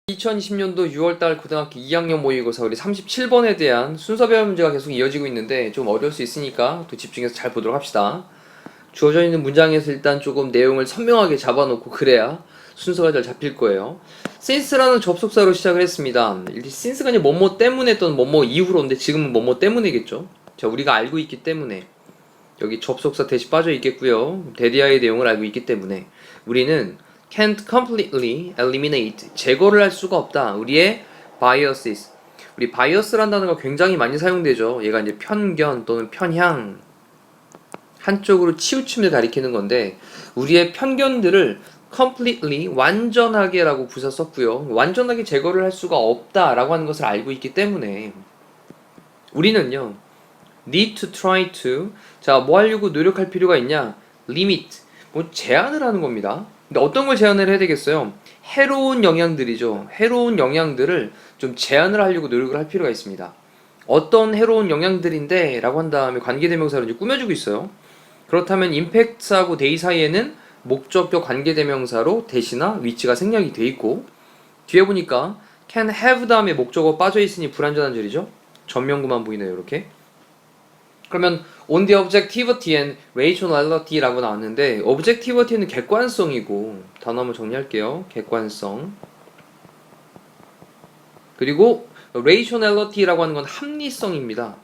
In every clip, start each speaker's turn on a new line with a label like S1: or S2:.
S1: (2020년도 6월달) 고등학교 2학년 모의고사 우리 37번에 대한 순서 배열 문제가 계속 이어지고 있는데 좀 어려울 수 있으니까 또 집중해서 잘 보도록 합시다. 주어져 있는 문장에서 일단 조금 내용을 선명하게 잡아놓고 그래야 순서가 잘 잡힐 거예요. since라는 접속사로 시작을 했습니다. since가 이제 뭐뭐 때문에 또는 뭐뭐 이후로인데 지금은 뭐뭐 때문이겠죠. 자, 우리가 알고 있기 때문에 여기 접속사 대시 빠져 있겠고요. 대디아의 내용을 알고 있기 때문에 우리는 can't completely eliminate, 제거를 할 수가 없다. 우리의 biases. 우리 bias라는 단어가 굉장히 많이 사용되죠. 얘가 이제 편견 또는 편향, 한쪽으로 치우침을 가리키는 건데 우리의 편견들을 completely, 완전하게 라고 부사 썼고요. 완전하게 제거를 할 수가 없다 라고 하는 것을 알고 있기 때문에 우리는요 need to try to, 자, 뭐 하려고 노력할 필요가 있냐? limit, 뭐 제한을 하는 겁니다. 근데 어떤 걸 제한을 해야 되겠어요? 해로운 영향들이죠. 해로운 영향들을 좀 제한을 하려고 노력을 할 필요가 있습니다. 어떤 해로운 영향들인데 라고 한 다음에 관계대명사로 이제 꾸며주고 있어요. 그렇다면 임팩트하고 데이 사이에는 목적격 관계대명사로 대시나 위치가 생략이 돼 있고 뒤에 보니까 can have 다음에 목적어 빠져 있으니 불완전한 절이죠. 전면구만 보이네요. 이렇게. 그러면 on the objectivity and rationality라고 나왔는데 objectivity는 객관성이고 단어 한번 정리할게요. 객관성. 그리고 rationality라고 하는 건 합리성입니다.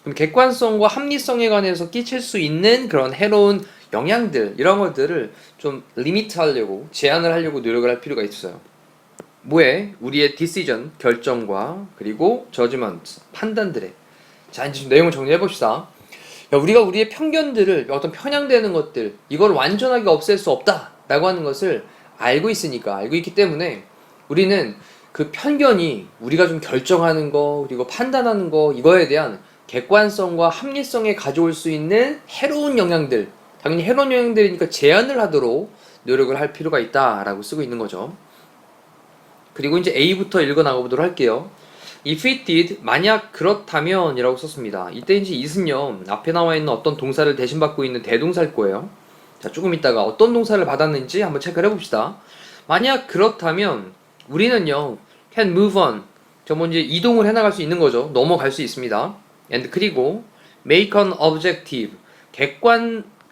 S1: 그럼 객관성과 합리성에 관해서 끼칠 수 있는 그런 해로운 영향들, 이런 것들을 좀 리미트하려고, 제한을 하려고 노력을 할 필요가 있어요. 뭐에? 우리의 decision, 결정과 그리고 judgment, 판단들에. 자, 이제 좀 내용을 정리해 봅시다. 우리가 우리의 편견들을, 어떤 편향되는 것들, 이걸 완전하게 없앨 수 없다 라고 하는 것을 알고 있으니까, 알고 있기 때문에 우리는 그 편견이 우리가 좀 결정하는 거 그리고 판단하는 거, 이거에 대한 객관성과 합리성에 가져올 수 있는 해로운 영향들, 당연히 해로운 영향들이니까 제한을 하도록 노력을 할 필요가 있다라고 쓰고 있는 거죠. 그리고 이제 A부터 읽어 나가보도록 할게요. If it did, 만약 그렇다면 이라고 썼습니다. 이때 이제 it은요, 앞에 나와 있는 어떤 동사를 대신 받고 있는 대동사일 거예요. 자, 조금 있다가 어떤 동사를 받았는지 한번 체크를 해봅시다. 만약 그렇다면 우리는요, can move on, 저 먼저 이동을 해나갈 수 있는 거죠. 넘어갈 수 있습니다. and 그리고 make an objective,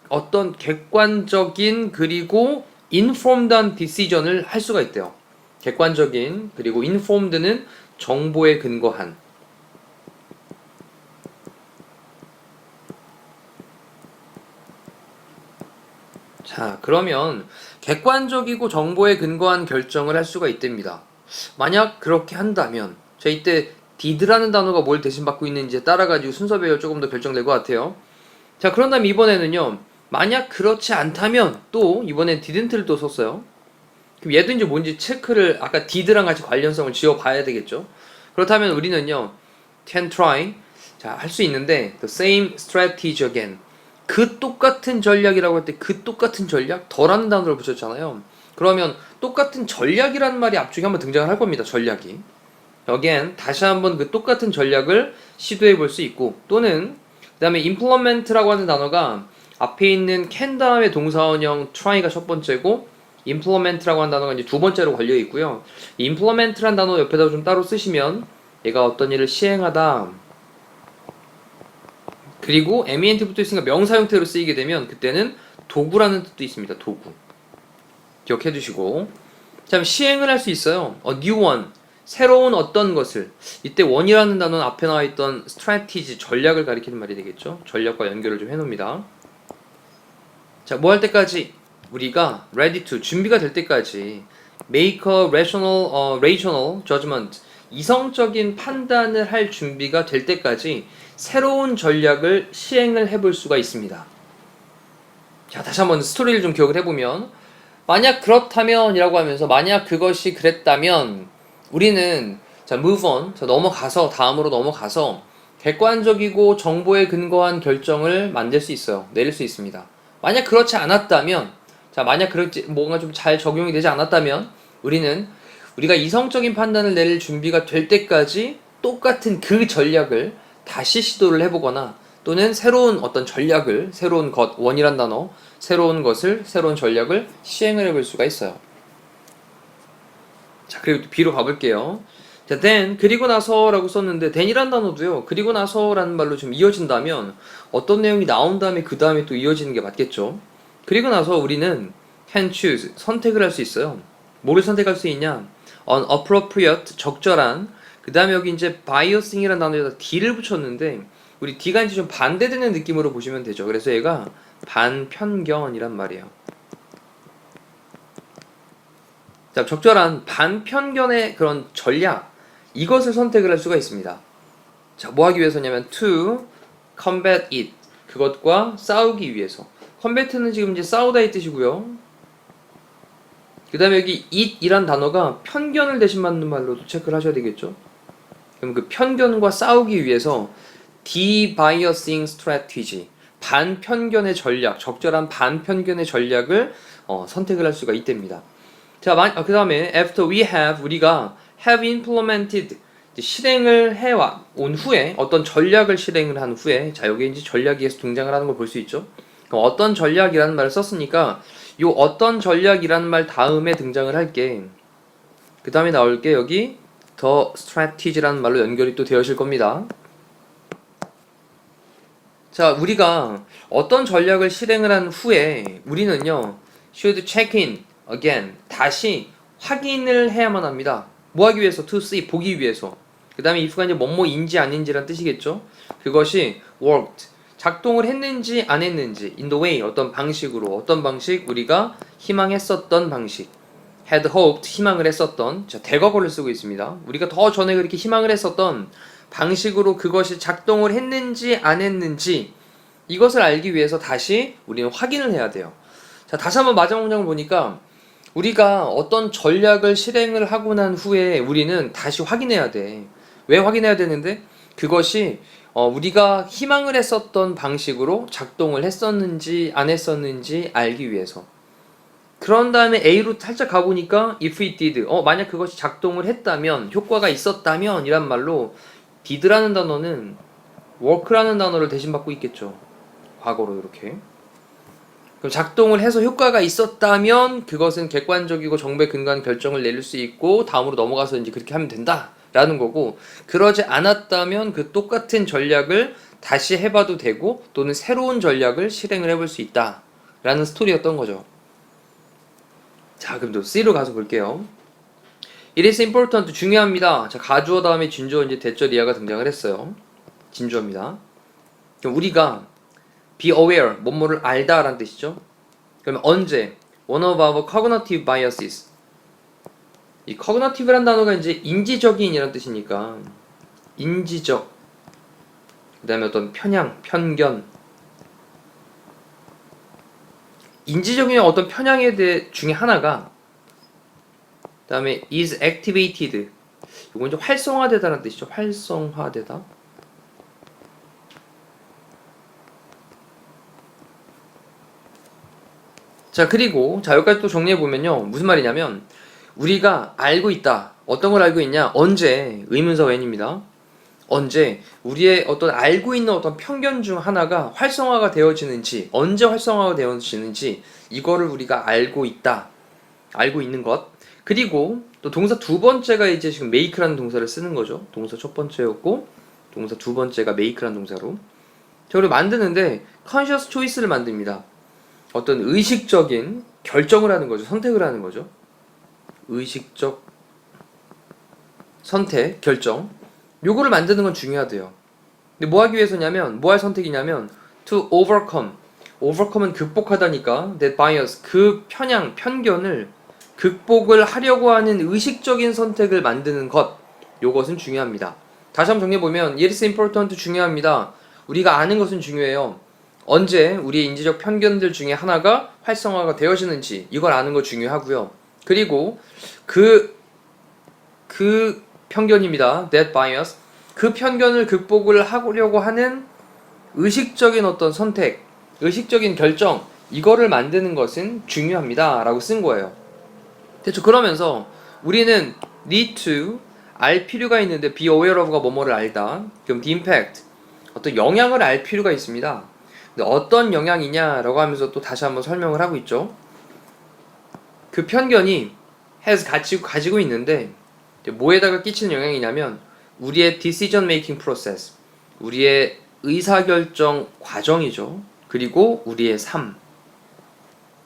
S1: 어떤 객관적인 그리고 informed한 decision을 할 수가 있대요. 객관적인 그리고 informed는 정보에 근거한. 자, 그러면 객관적이고 정보에 근거한 결정을 할 수가 있답니다. 만약 그렇게 한다면, 자, 이때 did라는 단어가 뭘 대신 받고 있는지 따라가지고 순서 배열 조금 더 결정될 것 같아요. 자, 그런 다음 이번에는요, 만약 그렇지 않다면 또 이번엔 didn't를 또 썼어요. 그럼 얘도 이제 뭔지 체크를 아까 did랑 같이 관련성을 지어 봐야 되겠죠. 그렇다면 우리는요, can try, 자, 할 수 있는데 the same strategy again, 그 똑같은 전략이라고 할 때 그 똑같은 전략, 더라는 단어를 붙였잖아요. 그러면 똑같은 전략이라는 말이 앞쪽에 한번 등장을 할 겁니다. 전략이. again, 다시 한번 그 똑같은 전략을 시도해 볼 수 있고, 또는 그 다음에 implement라고 하는 단어가 앞에 있는 can 다음에 동사원형 try가 첫 번째고 implement라고 하는 단어가 이제 두 번째로 걸려 있고요. 이 implement라는 단어 옆에다 좀 따로 쓰시면 얘가 어떤 일을 시행하다, 그리고 ment 붙어 있으니까 명사 형태로 쓰이게 되면 그때는 도구라는 뜻도 있습니다. 도구. 기억해 두시고, 자, 시행을 할 수 있어요. new one, 새로운 어떤 것을. 이때 one이라는 단어는 앞에 나와 있던 strategy, 전략을 가리키는 말이 되겠죠. 전략과 연결을 좀 해놓습니다. 자, 뭐 할 때까지? 우리가 ready to, 준비가 될 때까지 make a rational judgment, 이성적인 판단을 할 준비가 될 때까지 새로운 전략을 시행을 해볼 수가 있습니다. 자, 다시 한번 스토리를 좀 기억을 해보면, 만약 그렇다면 이라고 하면서 만약 그것이 그랬다면 우리는, 자, move on, 자, 넘어가서, 다음으로 넘어가서 객관적이고 정보에 근거한 결정을 만들 수 있어요. 내릴 수 있습니다. 만약 그렇지 않았다면, 자, 만약 그렇지, 뭔가 좀 잘 적용이 되지 않았다면 우리가 이성적인 판단을 내릴 준비가 될 때까지 똑같은 그 전략을 다시 시도를 해보거나 또는 새로운 어떤 전략을, 새로운 것, 원이란 단어, 새로운 것을, 새로운 전략을 시행을 해볼 수가 있어요. 자, 그리고 또 B로 가볼게요. 자, then, 그리고 나서라고 썼는데, then이란 단어도요, 그리고 나서라는 말로 좀 이어진다면, 어떤 내용이 나온 다음에 그 다음에 또 이어지는 게 맞겠죠? 그리고 나서 우리는 can choose, 선택을 할 수 있어요. 뭐를 선택할 수 있냐? an appropriate, 적절한, 그 다음에 여기 이제 biasing이라는 단어에다 D를 붙였는데, 우리 D가 이제 좀 반대되는 느낌으로 보시면 되죠. 그래서 얘가 반편견이란 말이에요. 자, 적절한 반편견의 그런 전략, 이것을 선택을 할 수가 있습니다. 자, 뭐 하기 위해서냐면 to combat it, 그것과 싸우기 위해서. combat는 지금 이제 싸우다의 뜻이고요. 그 다음에 여기 it이란 단어가 편견을 대신 받는 말로도 체크를 하셔야 되겠죠. 그럼 그 편견과 싸우기 위해서 de-biasing strategy, 반편견의 전략, 적절한 반편견의 전략을 선택을 할 수가 있답니다. 자, 그 다음에 after we have, 우리가 have implemented, 실행을 해온 후에, 어떤 전략을 실행을 한 후에, 자, 여기 이제 전략에서 등장을 하는 걸 볼 수 있죠. 그럼 어떤 전략이라는 말을 썼으니까 요 어떤 전략이라는 말 다음에 등장을 할게. 그 다음에 나올 게 여기 the strategy라는 말로 연결이 또 되어질 겁니다. 자, 우리가 어떤 전략을 실행을 한 후에 우리는요, should check in again, 다시 확인을 해야만 합니다. 뭐 하기 위해서? to see, 보기 위해서. 그 다음에 if가 이제 뭐뭐인지 아닌지란 뜻이겠죠. 그것이 worked, 작동을 했는지 안 했는지, in the way, 어떤 방식으로, 어떤 방식, 우리가 희망했었던 방식, had hoped, 희망을 했었던, 자, 대과거를 쓰고 있습니다. 우리가 더 전에 그렇게 희망을 했었던 방식으로 그것이 작동을 했는지 안 했는지, 이것을 알기 위해서 다시 우리는 확인을 해야 돼요. 자, 다시 한번 마지막 문장을 보니까 우리가 어떤 전략을 실행을 하고 난 후에 우리는 다시 확인해야 돼. 왜 확인해야 되는데? 그것이 우리가 희망을 했었던 방식으로 작동을 했었는지 안 했었는지 알기 위해서. 그런 다음에 A로 살짝 가보니까 if it did, 만약 그것이 작동을 했다면, 효과가 있었다면 이란 말로 did라는 단어는 work라는 단어를 대신 받고 있겠죠. 과거로 이렇게. 그럼 작동을 해서 효과가 있었다면 그것은 객관적이고 정보에 근거한 결정을 내릴 수 있고 다음으로 넘어가서 이제 그렇게 하면 된다 라는 거고, 그러지 않았다면 그 똑같은 전략을 다시 해봐도 되고 또는 새로운 전략을 실행을 해볼 수 있다 라는 스토리였던 거죠. 자, 그럼 또 C로 가서 볼게요. It is important, 중요합니다. 자, 가주어 다음에 진주어, 이제 대절 이하가 등장을 했어요. 진주어입니다. 그럼 우리가 be aware, 뭐뭐를 알다 라는 뜻이죠. 그러면 언제? one of our cognitive biases. 이 cognitive란 단어가 이제 인지적인 이란 뜻이니까 인지적, 그 다음에 어떤 편향, 편견, 인지적인 어떤 편향에 대해 중에 하나가, 그 다음에 is activated, 이건 이제 활성화되다라는 뜻이죠. 활성화되다. 자, 그리고 자, 여기까지 또 정리해보면요, 무슨 말이냐면 우리가 알고 있다. 어떤 걸 알고 있냐? 언제, 의문사 when입니다. 언제 우리의 어떤 알고 있는 어떤 편견 중 하나가 활성화가 되어지는지, 언제 활성화가 되어지는지, 이거를 우리가 알고 있다. 알고 있는 것. 그리고 또 동사 두 번째가 이제 지금 make라는 동사를 쓰는 거죠. 동사 첫 번째였고 동사 두 번째가 make라는 동사로. 저를 만드는데 conscious choice를 만듭니다. 어떤 의식적인 결정을 하는 거죠. 선택을 하는 거죠. 의식적 선택, 결정. 요거를 만드는 건 중요하대요. 근데 뭐 하기 위해서냐면, 뭐 할 선택이냐면 to overcome. overcome은 극복하다니까. that bias, 그 편향, 편견을 극복을 하려고 하는 의식적인 선택을 만드는 것. 요것은 중요합니다. 다시 한번 정리해보면 it is important, 중요합니다. 우리가 아는 것은 중요해요. 언제 우리의 인지적 편견들 중에 하나가 활성화가 되어지는지, 이걸 아는 거 중요하고요. 그리고 그 편견입니다. that bias. 그 편견을 극복을 하려고 하는 의식적인 어떤 선택, 의식적인 결정, 이거를 만드는 것은 중요합니다 라고 쓴 거예요. 대충 그러면서 우리는 need to 알 필요가 있는데 be aware of가 뭐뭐를 알다. 그럼 the impact 어떤 영향을 알 필요가 있습니다. 근데 어떤 영향이냐라고 하면서 또 다시 한번 설명을 하고 있죠. 그 편견이 has 가지고 있는데 뭐에다가 끼치는 영향이냐면 우리의 decision making process, 우리의 의사결정 과정이죠. 그리고 우리의 삶.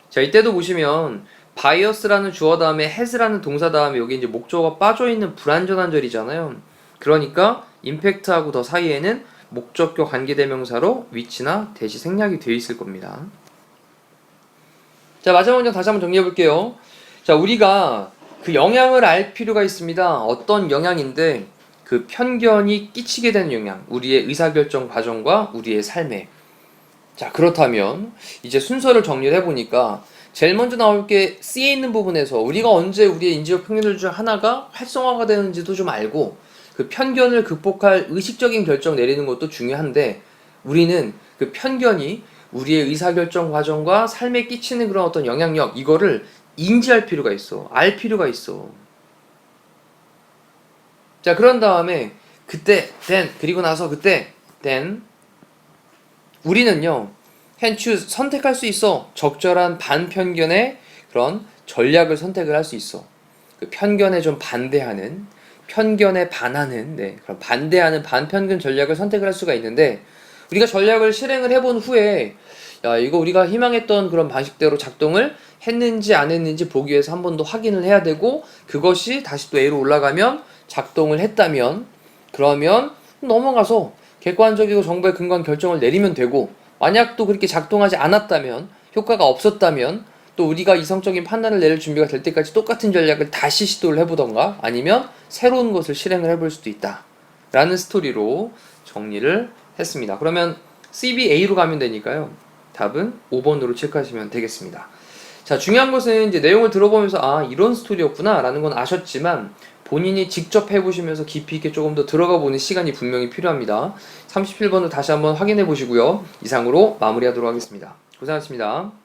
S1: 자, 이때도 보시면 bias라는 주어 다음에 has라는 동사 다음에 여기 이제 목적어가 빠져있는 불완전한 절이잖아요. 그러니까 impact하고 더 사이에는 목적격 관계대명사로 위치나 대시 생략이 되어 있을 겁니다. 자, 마지막 문장 다시 한번 정리해 볼게요. 자, 우리가 그 영향을 알 필요가 있습니다. 어떤 영향인데 그 편견이 끼치게 되는 영향, 우리의 의사결정 과정과 우리의 삶에. 자, 그렇다면 이제 순서를 정리를 해보니까 제일 먼저 나올 게 C에 있는 부분에서 우리가 언제 우리의 인지적 편견들 중 하나가 활성화가 되는지도 좀 알고 그 편견을 극복할 의식적인 결정 내리는 것도 중요한데 우리는 그 편견이 우리의 의사결정 과정과 삶에 끼치는 그런 어떤 영향력 이거를 인지할 필요가 있어. 알 필요가 있어. 자, 그런 다음에 그때 then 그리고 나서 그때 then 우리는요 can choose 선택할 수 있어. 적절한 반편견의 그런 전략을 선택을 할 수 있어. 그 편견에 좀 반대하는 편견에 반하는 그런 반대하는 반편견 전략을 선택을 할 수가 있는데 우리가 전략을 실행을 해본 후에 야 이거 우리가 희망했던 그런 방식대로 작동을 했는지 안 했는지 보기 위해서 한 번 더 확인을 해야 되고 그것이 다시 또 A로 올라가면 작동을 했다면 그러면 넘어가서 객관적이고 정보에 근거한 결정을 내리면 되고 만약 또 그렇게 작동하지 않았다면 효과가 없었다면 또 우리가 이성적인 판단을 내릴 준비가 될 때까지 똑같은 전략을 다시 시도를 해보던가 아니면 새로운 것을 실행을 해볼 수도 있다 라는 스토리로 정리를 했습니다. 그러면 CBA로 가면 되니까요 답은 5번으로 체크하시면 되겠습니다. 자, 중요한 것은 이제 내용을 들어보면서 아 이런 스토리였구나 라는 건 아셨지만 본인이 직접 해보시면서 깊이 있게 조금 더 들어가 보는 시간이 분명히 필요합니다. 37번을 다시 한번 확인해 보시고요. 이상으로 마무리하도록 하겠습니다. 고생하셨습니다.